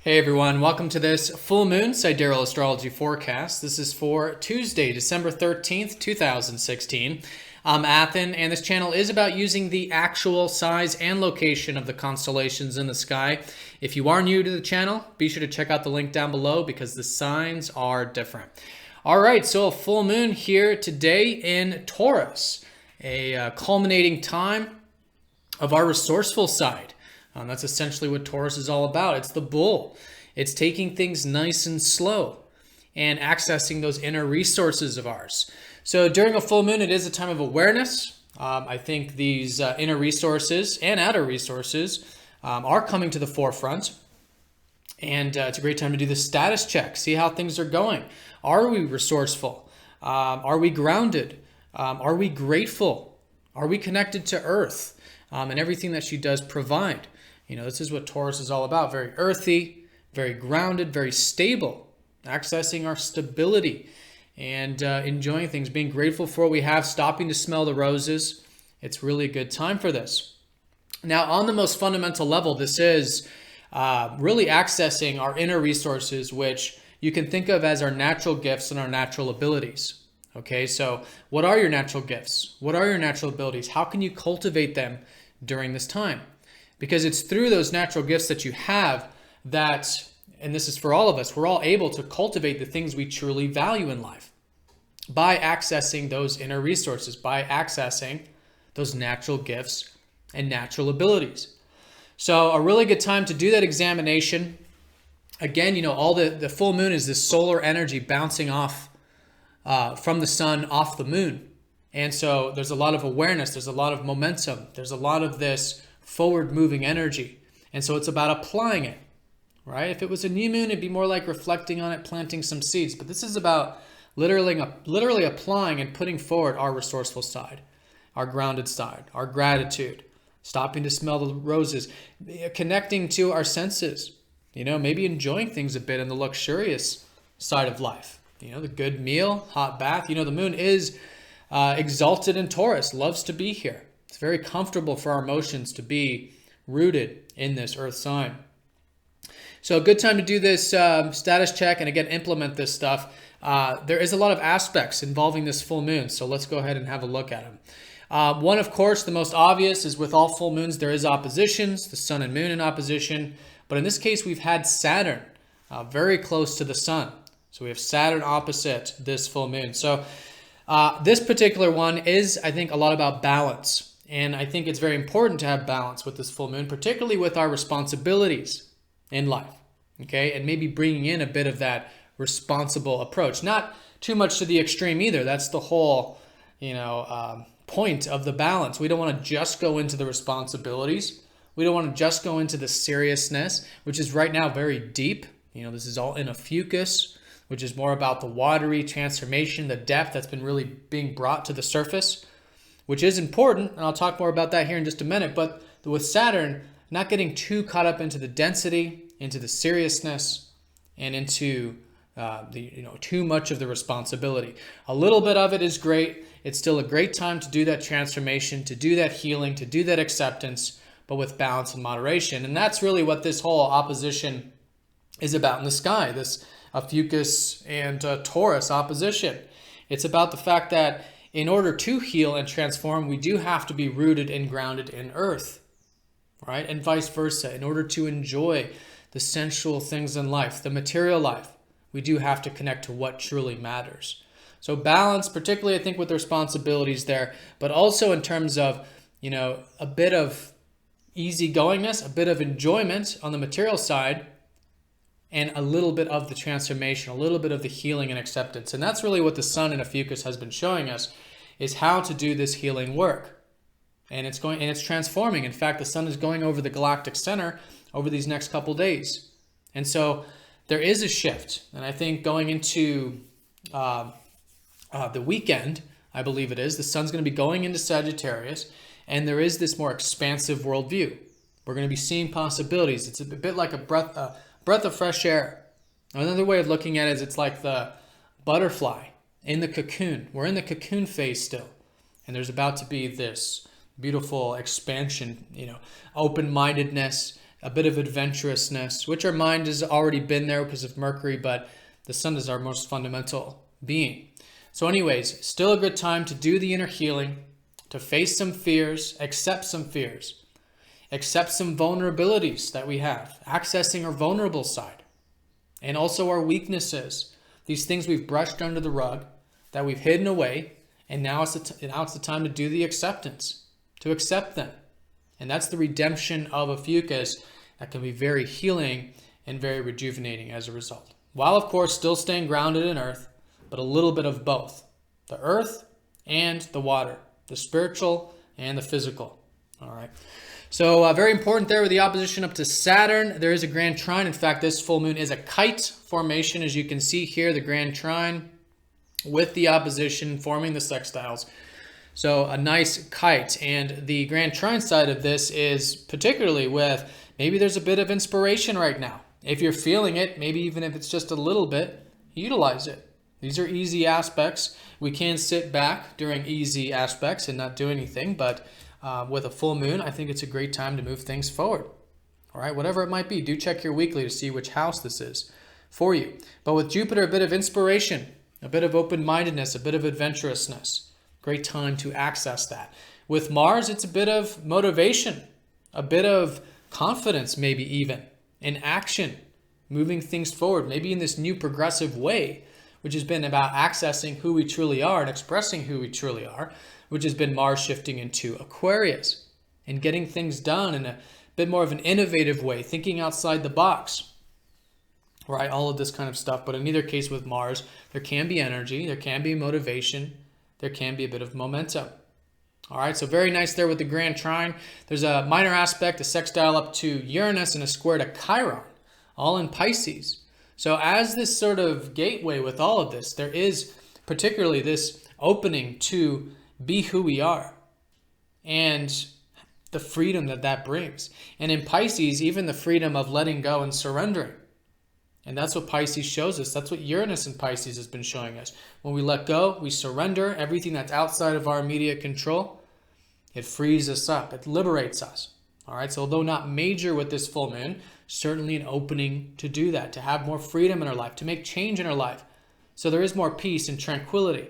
Hey everyone, welcome to this full moon Sidereal Astrology forecast. This is for Tuesday, December 13th, 2016. I'm Athen, and this channel is about using the actual size and location of the constellations in the sky. If you are new to the channel, be sure to check out the link down below because the signs are different. All right, so a full moon here today in Taurus, a culminating time of our resourceful side. That's essentially what Taurus is all about. It's the bull. It's taking things nice and slow and accessing those inner resources of ours. So during a full moon, it is a time of awareness. I think these inner resources and outer resources are coming to the forefront. And it's a great time to do the status check, see how things are going. Are we resourceful? Are we grounded? Are we grateful? Are we connected to Earth and everything that she does provide? You know, this is what Taurus is all about. Very earthy, very grounded, very stable, accessing our stability and enjoying things, being grateful for what we have, stopping to smell the roses. It's really a good time for this. Now, on the most fundamental level, this is really accessing our inner resources, which you can think of as our natural gifts and our natural abilities. Okay, so what are your natural gifts? What are your natural abilities? How can you cultivate them during this time? Because it's through those natural gifts that you have that, and this is for all of us, we're all able to cultivate the things we truly value in life by accessing those inner resources, by accessing those natural gifts and natural abilities. So a really good time to do that examination. Again, you know, all the full moon is this solar energy bouncing off from the sun off the moon. And so there's a lot of awareness, there's a lot of momentum, there's a lot of this forward moving energy. And so it's about applying it, right? If it was a new moon, it'd be more like reflecting on it, planting some seeds. But this is about literally applying and putting forward our resourceful side, our grounded side, our gratitude, stopping to smell the roses, connecting to our senses, you know, maybe enjoying things a bit in the luxurious side of life. You know, the good meal, hot bath. You know, the moon is exalted in Taurus, loves to be here. It's very comfortable for our emotions to be rooted in this earth sign. So a good time to do this status check and again, implement this stuff. There is a lot of aspects involving this full moon. So let's go ahead and have a look at them. One, of course, the most obvious is with all full moons, there is oppositions, the sun and moon in opposition. But in this case, we've had Saturn very close to the sun. So we have Saturn opposite this full moon. So this particular one is, I think, a lot about balance. And I think it's very important to have balance with this full moon, particularly with our responsibilities in life, okay? And maybe bringing in a bit of that responsible approach. Not too much to the extreme either. That's the whole, point of the balance. We don't want to just go into the responsibilities. We don't want to just go into the seriousness, which is right now very deep. You know, this is all in Ophiuchus, which is more about the watery transformation, the depth that's been really being brought to the surface, which is important, and I'll talk more about that here in just a minute. But with Saturn, not getting too caught up into the density, into the seriousness, and into too much of the responsibility. A little bit of it is great. It's still a great time to do that transformation, to do that healing, to do that acceptance, but with balance and moderation. And that's really what this whole opposition is about in the sky, this Ophiuchus and Taurus opposition. It's about the fact that in order to heal and transform, we do have to be rooted and grounded in earth, right? And vice versa. In order to enjoy the sensual things in life, the material life, we do have to connect to what truly matters. So balance, particularly I think with the responsibilities there, but also in terms of, a bit of easygoingness, a bit of enjoyment on the material side, and a little bit of the transformation, a little bit of the healing and acceptance. And that's really what the sun in Ophiuchus has been showing us, is how to do this healing work. And it's transforming. In fact, the sun is going over the galactic center over these next couple days. And so there is a shift. And I think going into the weekend, I believe it is, the sun's going to be going into Sagittarius, and there is this more expansive worldview. We're going to be seeing possibilities. It's a bit like a breath of fresh air. Another way of looking at it is it's like the butterfly in the cocoon. We're in the cocoon phase still. And there's about to be this beautiful expansion, open-mindedness, a bit of adventurousness, which our mind has already been there because of Mercury, but the sun is our most fundamental being. So anyways, still a good time to do the inner healing, to face some fears, accept some fears, accept some vulnerabilities that we have, accessing our vulnerable side, and also our weaknesses, these things we've brushed under the rug, that we've hidden away, and now it's the time to do the acceptance, to accept them. And that's the redemption of Ophiuchus that can be very healing and very rejuvenating as a result. While, of course, still staying grounded in earth, but a little bit of both. The earth and the water. The spiritual and the physical. All right. So very important there with the opposition up to Saturn. There is a grand trine. In fact, this full moon is a kite formation. As you can see here, the grand trine with the opposition forming the sextiles. So a nice kite. And the grand trine side of this is particularly with maybe there's a bit of inspiration right now. If you're feeling it, maybe even if it's just a little bit, utilize it. These are easy aspects. We can sit back during easy aspects and not do anything, but with a full moon, I think it's a great time to move things forward. All right, whatever it might be, do check your weekly to see which house this is for you. But with Jupiter, a bit of inspiration, a bit of open-mindedness, a bit of adventurousness. Great time to access that. With Mars, it's a bit of motivation, a bit of confidence, maybe even, in action, moving things forward, maybe in this new progressive way, which has been about accessing who we truly are and expressing who we truly are, which has been Mars shifting into Aquarius and getting things done in a bit more of an innovative way, thinking outside the box, right? All of this kind of stuff. But in either case with Mars, there can be energy, there can be motivation, there can be a bit of momentum. All right, so very nice there with the grand trine. There's a minor aspect, a sextile up to Uranus and a square to Chiron, all in Pisces. So as this sort of gateway with all of this, there is particularly this opening to be who we are and the freedom that that brings. And in Pisces, even the freedom of letting go and surrendering. And that's what Pisces shows us. That's what Uranus in Pisces has been showing us. When we let go, we surrender everything that's outside of our immediate control. It frees us up. It liberates us. All right. So although not major with this full moon, certainly an opening to do that, to have more freedom in our life, to make change in our life. So there is more peace and tranquility.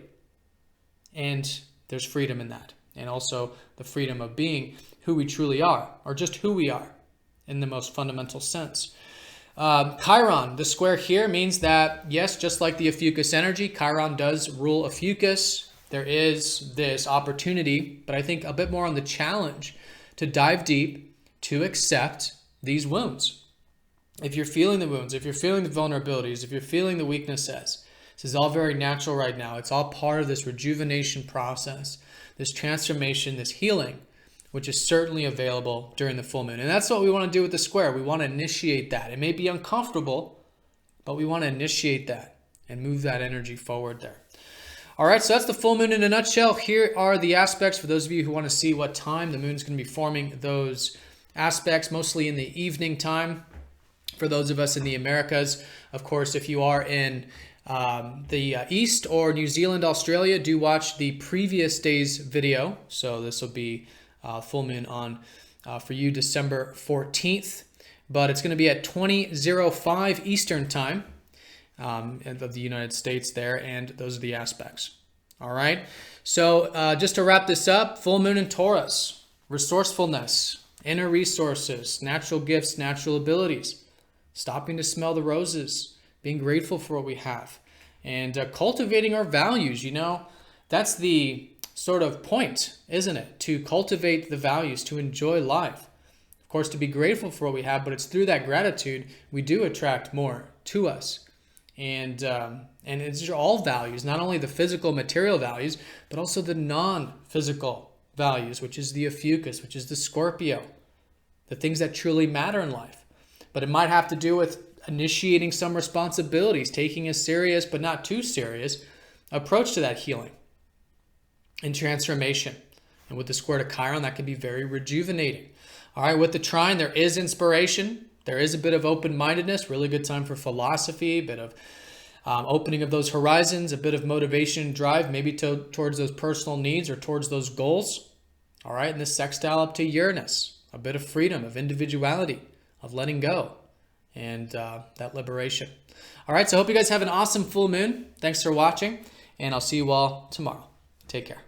And there's freedom in that. And also the freedom of being who we truly are, or just who we are in the most fundamental sense. Chiron, the square here means that, yes, just like the Ophiuchus energy, Chiron does rule Ophiuchus. There is this opportunity, but I think a bit more on the challenge to dive deep, to accept these wounds. If you're feeling the wounds, if you're feeling the vulnerabilities, if you're feeling the weaknesses, this is all very natural right now. It's all part of this rejuvenation process, this transformation, this healing, which is certainly available during the full moon. And that's what we want to do with the square. We want to initiate that. It may be uncomfortable, but we want to initiate that and move that energy forward there. All right, so that's the full moon in a nutshell. Here are the aspects for those of you who want to see what time the moon's going to be forming those aspects, mostly in the evening time. For those of us in the Americas, of course, if you are in the East or New Zealand, Australia, do watch the previous day's video. So this will be full moon on for you December 14th, but it's going to be at 20:05 Eastern time of the United States there, and those are the aspects. All right, so just to wrap this up, full moon in Taurus, resourcefulness, inner resources, natural gifts, natural abilities, stopping to smell the roses, being grateful for what we have, and cultivating our values. You know, that's the sort of point, isn't it? To cultivate the values, to enjoy life. Of course, to be grateful for what we have, but it's through that gratitude we do attract more to us. And it's all values, not only the physical material values, but also the non-physical values, which is the Ophiuchus, which is the Scorpio, the things that truly matter in life. But it might have to do with initiating some responsibilities, taking a serious but not too serious approach to that healing and transformation. And with the square to Chiron, that can be very rejuvenating. All right, with the trine, there is inspiration. There is a bit of open-mindedness, really good time for philosophy, a bit of opening of those horizons, a bit of motivation and drive, maybe towards those personal needs or towards those goals. All right, and the sextile up to Uranus, a bit of freedom, of individuality, of letting go and that liberation. All right, so I hope you guys have an awesome full moon. Thanks for watching, and I'll see you all tomorrow. Take care.